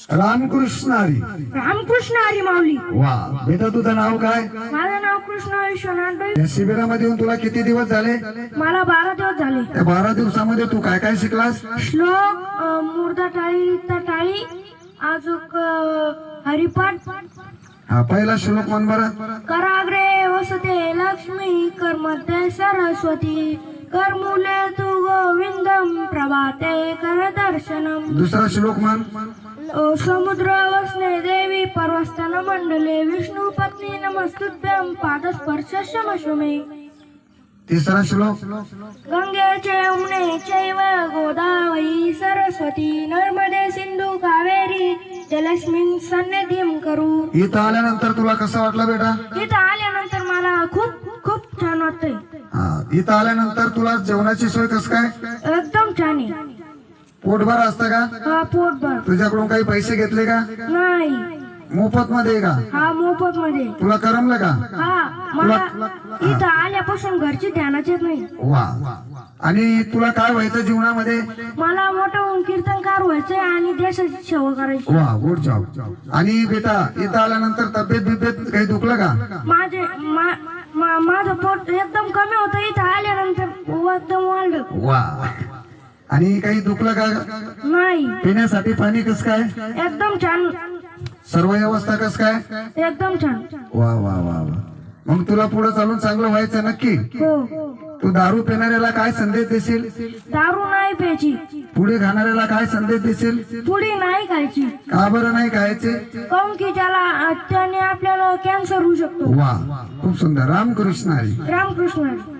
रामकृष्ण हरी. रामकृष्ण हरी माऊली. वा बेटा, तुझं नाव काय? माझं नाव कृष्ण विश्वनाथ. या शिबिरामध्ये येऊन तुला किती दिवस झाले? मला 12 दिवस झाले. त्या 12 दिवसामध्ये तू काय काय शिकलास? श्लोक, मूर्धा टाळी, रिक्ता टाळी, अजूक हरिपाठ. हा पहिला श्लोक म्हण बरं. कराग्रे वसते लक्ष्मी, कर्मध्ये सरस्वती, करमुले तू गोविंदम, प्रभाते कर दर्शनम. दुसरा श्लोक म्हण. समुद्र वसने देवी, पर्वस्तन मंडले, विष्णू पत्नी नमस्तुभ्यं, पादस्पर्श शमशुमे. तिसरा श्लोक. गंगेचे यमुने चैव गोदावरी सरस्वती, नर्मदे सिंधू कावेरी, जलस्मिन् सन्निधिं करू. इथं आल्यानंतर तुला कसं वाटलं बेटा? इथं आल्यानंतर मला खूप खूप छान वाटतंय. हा, इथं आल्यानंतर तुला जेवणाची सोय कसं काय? एकदम छान आहे. पोटभर असतं का? हा, पोटभर. तुझ्याकडून काही पैसे घेतले का? नाही. मोफत मध्ये का? हा, मोफत मध्ये. तुला करमलं का? हा, मला इथं आल्यापासून घरची ध्यानाच येत नाही. वा. आणि तुला काय व्हायचं जीवनामध्ये? मला मोठं होऊन कीर्तनकार व्हायचंय आणि देशाची सेवा करायची. वा, गुड जॉब. आणि बेटा इथं आल्यानंतर तब्येत बिब्येत काही दुखलं का? माझं पोट एकदम कमी होतं, इथं आल्यानंतर एकदम वाढलं. वा. आणि काही दुखलं का? नाही. पिण्यासाठी पाणी कसं काय? एकदम छान. सर्व व्यवस्था कसं काय? एकदम छान. वा वा वा वा. मग तुला पुढे चालून चांगलं व्हायचं नक्की. हो. तू दारू पिणाऱ्याला काय संदेश देशील? दारू नाही प्यायची. पुढे खाणाऱ्याला काय संदेश देशील? पुडी नाही खायची. का बरं नाही खायचे? काऊन की त्याने आपल्याला कॅन्सर होऊ शकतो. वा, खूप सुंदर. रामकृष्ण हरी. रामकृष्ण हरी.